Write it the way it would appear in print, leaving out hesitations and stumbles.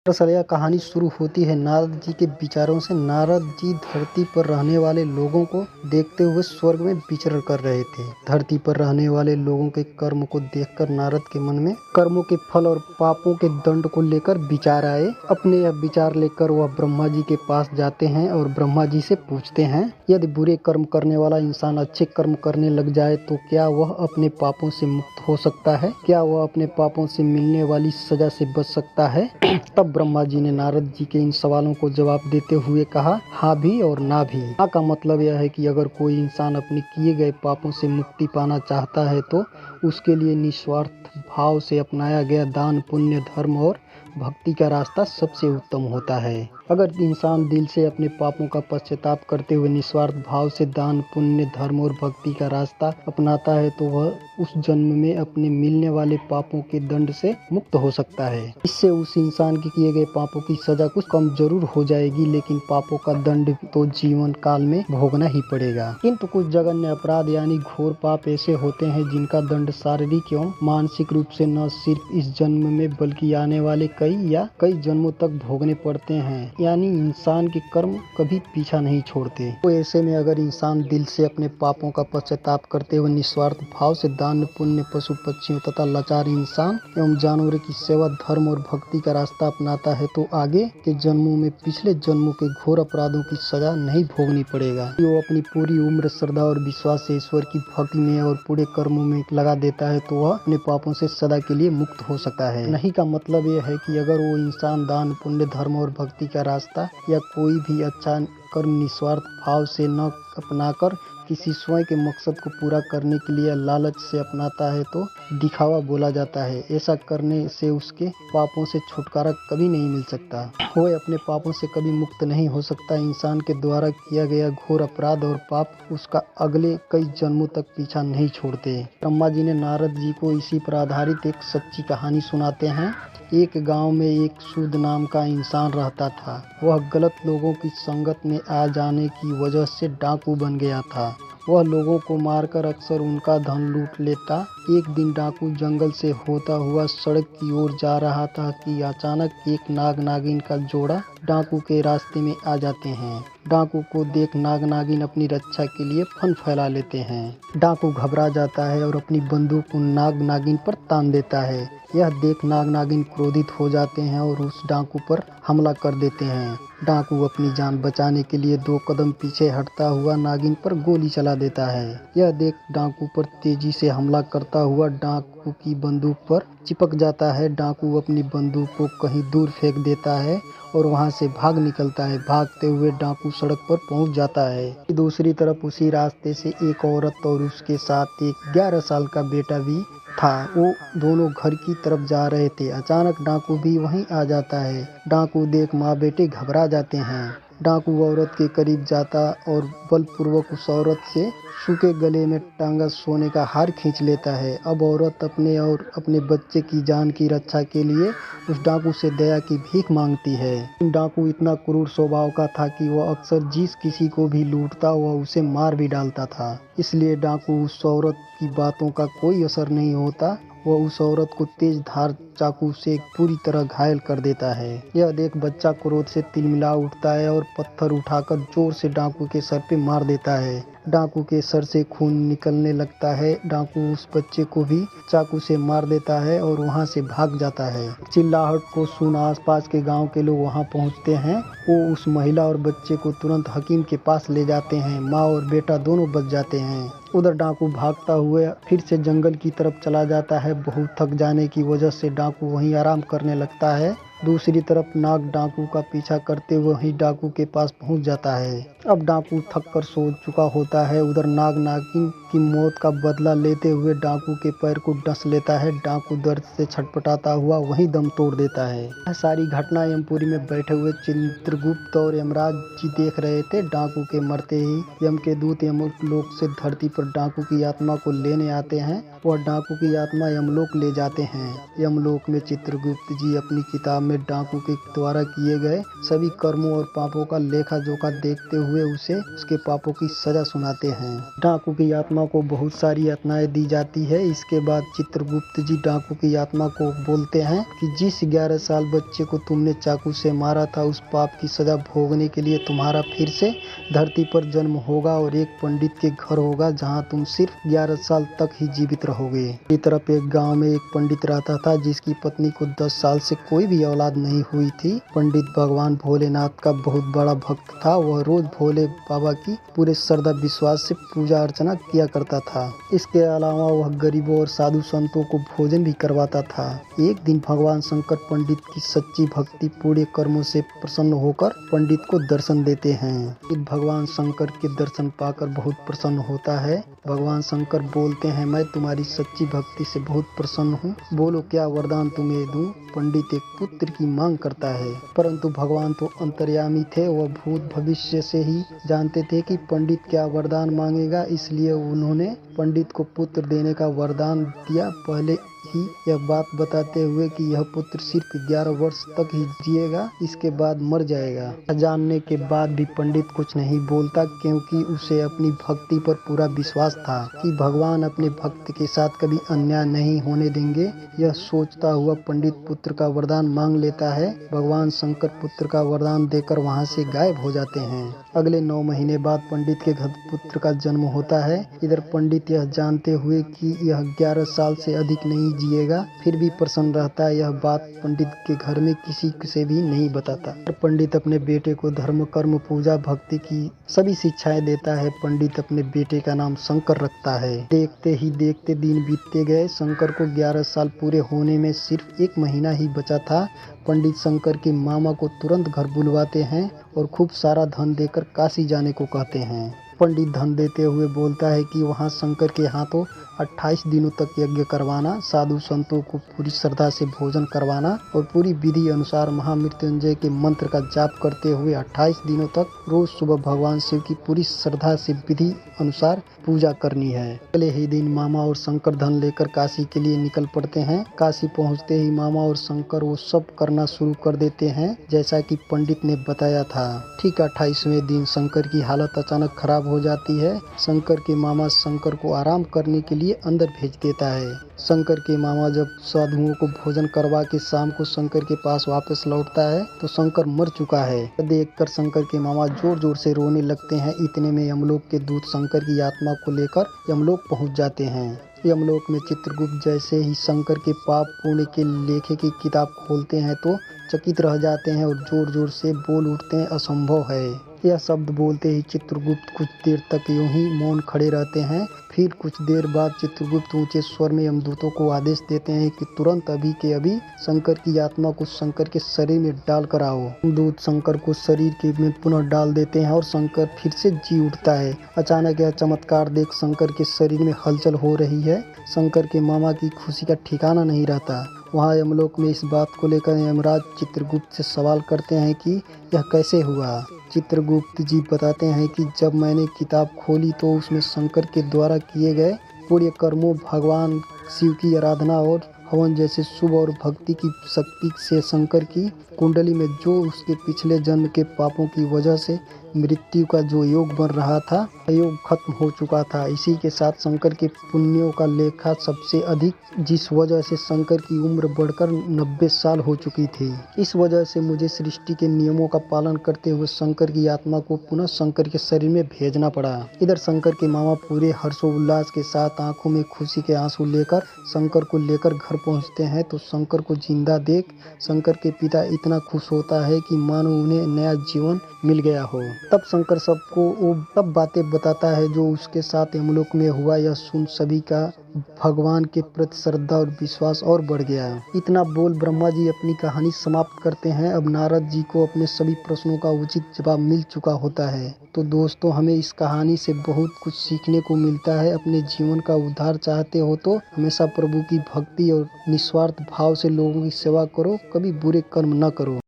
दरअसल यह कहानी शुरू होती है नारद जी के विचारों से। नारद जी धरती पर रहने वाले लोगों को देखते हुए स्वर्ग में विचरण कर रहे थे। धरती पर रहने वाले लोगों के कर्म को देखकर नारद के मन में कर्मों के फल और पापों के दंड को लेकर विचार आए। अपने यह विचार लेकर वह ब्रह्मा जी के पास जाते हैं और ब्रह्मा जी से पूछते हैं, यदि बुरे कर्म करने वाला इंसान अच्छे कर्म करने लग जाए तो क्या वह अपने पापों से मुक्त हो सकता है? क्या वह अपने पापों से मिलने वाली सजा से बच सकता है? तब ब्रह्मा जी ने नारद जी के इन सवालों को जवाब देते हुए कहा, हाँ भी और ना भी। हाँ का मतलब यह है कि अगर कोई इंसान अपने किए गए पापों से मुक्ति पाना चाहता है तो उसके लिए निस्वार्थ भाव से अपनाया गया दान, पुण्य, धर्म और भक्ति का रास्ता सबसे उत्तम होता है। अगर इंसान दिल से अपने पापों का पश्चाताप करते हुए निस्वार्थ भाव से दान, पुण्य, धर्म और भक्ति का रास्ता अपनाता है तो वह उस जन्म में अपने मिलने वाले पापों के दंड से मुक्त हो सकता है। इससे उस इंसान के किए गए पापों की सजा कुछ कम जरूर हो जाएगी, लेकिन पापों का दंड तो जीवन काल में भोगना ही पड़ेगा। किंतु कुछ जघन्य अपराध यानी घोर पाप ऐसे होते हैं जिनका दंड शारीरिक एवं मानसिक रूप से न सिर्फ इस जन्म में बल्कि आने वाले कई जन्मों तक भोगने पड़ते हैं। यानी इंसान के कर्म कभी पीछा नहीं छोड़ते। तो ऐसे में अगर इंसान दिल से अपने पापों का पश्चाताप करते हुए निस्वार्थ भाव से दान, पुण्य, पशु पक्षियों तथा लाचार इंसान एवं जानवरों की सेवा, धर्म और भक्ति का रास्ता अपनाता है तो आगे के जन्मों में पिछले जन्मों के घोर अपराधों की सजा नहीं भोगनी पड़ेगा। वो अपनी पूरी उम्र श्रद्धा और विश्वास से ईश्वर की भक्ति में और पूरे कर्मों में लगा देता है तो वह अपने पापों से सदा के लिए मुक्त हो सकता है। नहीं का मतलब यह है कि अगर वो इंसान दान, पुण्य, धर्म और भक्ति का रास्ता या कोई भी अच्छा कर्म निस्वार्थ भाव से न अपनाकर किसी स्वयं के मकसद को पूरा करने के लिए लालच से अपनाता है तो दिखावा बोला जाता है। ऐसा करने से उसके पापों से छुटकारा कभी नहीं मिल सकता। वह अपने पापों से कभी मुक्त नहीं हो सकता। इंसान के द्वारा किया गया घोर अपराध और पाप उसका अगले कई जन्मों तक पीछा नहीं छोड़ते। ब्रह्मा जी ने नारद जी को इसी पर आधारित एक सच्ची कहानी सुनाते हैं। एक गांव में एक सूद नाम का इंसान रहता था। वह गलत लोगों की संगत में आ जाने की वजह से डाकू बन गया था। वह लोगों को मारकर अक्सर उनका धन लूट लेता। एक दिन डाकू जंगल से होता हुआ सड़क की ओर जा रहा था कि अचानक एक नाग नागिन का जोड़ा डाकू के रास्ते में आ जाते हैं। डाकू को देख नाग नागिन अपनी रक्षा के लिए फन फैला लेते हैं। डाकू घबरा जाता है और अपनी बंदूक को नाग नागिन पर तान देता है। यह देख नाग नागिन क्रोधित हो जाते हैं और उस डाकू पर हमला कर देते हैं। डाकू अपनी जान बचाने के लिए 2 कदम पीछे हटता हुआ नागिन पर गोली चला देता है। यह देख डाकू पर तेजी से हमला करता हुआ डाकू की बंदूक पर चिपक जाता है। डाकू अपनी बंदूक को कहीं दूर फेंक देता है और वहां से भाग निकलता है। भागते हुए डाकू सड़क पर पहुंच जाता है। दूसरी तरफ उसी रास्ते से एक औरत और उसके साथ एक 11 साल का बेटा भी था। वो दोनों घर की तरफ जा रहे थे। अचानक डाकू भी वहीं आ जाता है। डाकू देख माँ बेटे घबरा जाते हैं। डाकू औरत के करीब जाता और बलपूर्वक उस औरत से सूखे गले में टांगा सोने का हार खींच लेता है। अब औरत अपने और अपने बच्चे की जान की रक्षा के लिए उस डाकू से दया की भीख मांगती है। डाकू इतना क्रूर स्वभाव का था कि वह अक्सर जिस किसी को भी लूटता वह उसे मार भी डालता था। इसलिए डाकू उस औरत की बातों का कोई असर नहीं होता। वह उस औरत को तेज धार चाकू से पूरी तरह घायल कर देता है। यह देख बच्चा क्रोध से तिलमिला उठता है और पत्थर उठाकर जोर से डाकू के सर पे मार देता है। डाकू के सर से खून निकलने लगता है। डाकू उस बच्चे को भी चाकू से मार देता है और वहां से भाग जाता है। चिल्लाहट को सुन आसपास के गांव के लोग वहां पहुंचते हैं। वो उस महिला और बच्चे को तुरंत हकीम के पास ले जाते हैं। माँ और बेटा दोनों बच जाते हैं। उधर डाकू भागता हुए फिर से जंगल की तरफ चला जाता है। बहुत थक जाने की वजह से डाकू वहीं आराम करने लगता है। दूसरी तरफ नाग डाकू का पीछा करते हुए वहीं डाकू के पास पहुंच जाता है। अब डाकू थक कर सो चुका होता है। उधर नाग नागिन की मौत का बदला लेते हुए डाकू के पैर को डस लेता है। डाकू दर्द से छटपटाता हुआ वहीं दम तोड़ देता है। यह सारी घटना यमपुरी में बैठे हुए चित्रगुप्त और यमराज जी देख रहे थे। डाकू के मरते ही यम के दूत यमलोक से धरती पर डाकू की आत्मा को लेने आते हैं। वह डाकू की आत्मा यमलोक ले जाते हैं। यमलोक में चित्रगुप्त जी अपनी किताब में डाकू के द्वारा किए गए सभी कर्मों और पापों का लेखा जोखा देखते हुए उसे उसके पापों की सजा सुनाते हैं। डाकू की आत्मा को बहुत सारी यातनाएं दी जाती है। इसके बाद चित्रगुप्त जी डाकू की आत्मा को बोलते हैं कि जिस 11 साल बच्चे को तुमने चाकू से मारा था, उस पाप की सजा भोगने के लिए तुम्हारा फिर से धरती पर जन्म होगा और एक पंडित के घर होगा जहाँ तुम सिर्फ 11 साल तक ही जीवित रहोगे। इसी तरफ एक गांव में एक पंडित रहता था जिसकी पत्नी को 10 साल से कोई भी औलाद नहीं हुई थी। पंडित भगवान भोलेनाथ का बहुत बड़ा भक्त था। वह रोज भोले बाबा की पूरे श्रद्धा विश्वास से पूजा अर्चना किया करता था। इसके अलावा वह गरीबों और साधु संतों को भोजन भी करवाता था। एक दिन भगवान शंकर पंडित की सच्ची भक्ति पूरे कर्मों से प्रसन्न होकर पंडित को दर्शन देते हैं। भगवान शंकर के दर्शन पाकर बहुत प्रसन्न होता है। भगवान शंकर बोलते हैं, मैं तुम्हारी सच्ची भक्ति से बहुत प्रसन्न हूँ, बोलो क्या वरदान तुम्हें दूं। पंडित एक पुत्र की मांग करता है, परंतु भगवान तो अंतर्यामी थे। वह भूत भविष्य से ही जानते थे कि पंडित क्या वरदान मांगेगा, इसलिए उन्होंने पंडित को पुत्र देने का वरदान दिया, पहले ही यह बात बताते हुए कि यह पुत्र सिर्फ 11 वर्ष तक ही जिएगा, इसके बाद मर जाएगा। जानने के बाद भी पंडित कुछ नहीं बोलता, क्योंकि उसे अपनी भक्ति पर पूरा विश्वास था कि भगवान अपने भक्त के साथ कभी अन्याय नहीं होने देंगे। यह सोचता हुआ पंडित पुत्र का वरदान मांग लेता है। भगवान शंकर पुत्र का वरदान देकर वहां से गायब हो जाते हैं। अगले 9 महीने बाद पंडित के घर पुत्र का जन्म होता है। इधर पंडित यह जानते हुए कि यह 11 साल से अधिक नहीं जिएगा, फिर भी प्रसन्न रहता है। यह बात पंडित के घर में किसी से भी नहीं बताता। पंडित अपने बेटे को धर्म, कर्म, पूजा, भक्ति की सभी शिक्षाएं देता है। पंडित अपने बेटे का नाम शंकर रखता है। देखते ही देखते दिन बीतते गए। शंकर को 11 साल पूरे होने में सिर्फ 1 महीना ही बचा था। पंडित शंकर के मामा को तुरंत घर बुलवाते हैं और खूब सारा धन देकर काशी जाने को कहते हैं। पंडित धन देते हुए बोलता है कि वहां शंकर के हाथों 28 दिनों तक यज्ञ करवाना, साधु संतों को पूरी श्रद्धा से भोजन करवाना और पूरी विधि अनुसार महामृत्युंजय के मंत्र का जाप करते हुए 28 दिनों तक रोज सुबह भगवान शिव की पूरी श्रद्धा से विधि अनुसार पूजा करनी है। अगले ही दिन मामा और शंकर धन लेकर काशी के लिए निकल पड़ते हैं। काशी पहुंचते ही मामा और शंकर वो सब करना शुरू कर देते हैं जैसा कि पंडित ने बताया था। ठीक 28वें दिन शंकर की हालत अचानक खराब हो जाती है। शंकर के मामा शंकर को आराम करने के लिए अंदर भेज देता है। शंकर के मामा जब साधुओं को भोजन करवा के शाम को शंकर के पास वापस लौटता है तो शंकर मर चुका है। देखकर शंकर के मामा जोर जोर से रोने लगते हैं। इतने में यमलोक के दूत शंकर की आत्मा को लेकर यमलोक पहुंच जाते हैं। यमलोक में चित्रगुप्त जैसे ही शंकर के पाप पुण्य के लेखे की किताब खोलते हैं तो चकित रह जाते हैं और जोर जोर से बोल उठते हैं, असंभव है। यह शब्द बोलते ही चित्रगुप्त कुछ देर तक यूं ही मौन खड़े रहते हैं। फिर कुछ देर बाद चित्रगुप्त ऊंचे स्वर में यमदूतों को आदेश देते हैं कि तुरंत अभी के अभी शंकर की आत्मा को शंकर के शरीर में डाल कर आओ। यमदूत शंकर को शरीर के में पुनः डाल देते हैं और शंकर फिर से जी उठता है। अचानक यह चमत्कार देख शंकर के शरीर में हलचल हो रही है। शंकर के मामा की खुशी का ठिकाना नहीं रहता। वहाँ यमलोक में इस बात को लेकर यमराज चित्रगुप्त से सवाल करते हैं कि यह कैसे हुआ। चित्रगुप्त जी बताते हैं कि जब मैंने किताब खोली तो उसमें शंकर के द्वारा किए गए पुण्य कर्मों, भगवान शिव की आराधना और हवन जैसे शुभ और भक्ति की शक्ति से शंकर की कुंडली में जो उसके पिछले जन्म के पापों की वजह से मृत्यु का जो योग बन रहा था, योग खत्म हो चुका था। इसी के साथ शंकर के पुण्यों का लेखा सबसे अधिक, जिस वजह से शंकर की उम्र बढ़कर 90 साल हो चुकी थी। इस वजह से मुझे सृष्टि के नियमों का पालन करते हुए शंकर की आत्मा को पुनः शंकर के शरीर में भेजना पड़ा। इधर शंकर के मामा पूरे हर्षोल्लास के साथ आंखों में खुशी के आंसू लेकर शंकर को लेकर घर पहुंचते हैं तो शंकर को जिंदा देख शंकर के पिता इतना खुश होता है कि मानो उन्हें नया जीवन मिल गया हो। तब शंकर सबको वो सब बातें बताता है जो उसके साथ यमलोक में हुआ। यह सुन सभी का भगवान के प्रति श्रद्धा और विश्वास और बढ़ गया। इतना बोल ब्रह्मा जी अपनी कहानी समाप्त करते हैं। अब नारद जी को अपने सभी प्रश्नों का उचित जवाब मिल चुका होता है। तो दोस्तों, हमें इस कहानी से बहुत कुछ सीखने को मिलता है। अपने जीवन का उद्धार चाहते हो तो हमेशा प्रभु की भक्ति और निस्वार्थ भाव से लोगों की सेवा करो, कभी बुरे कर्म न करो।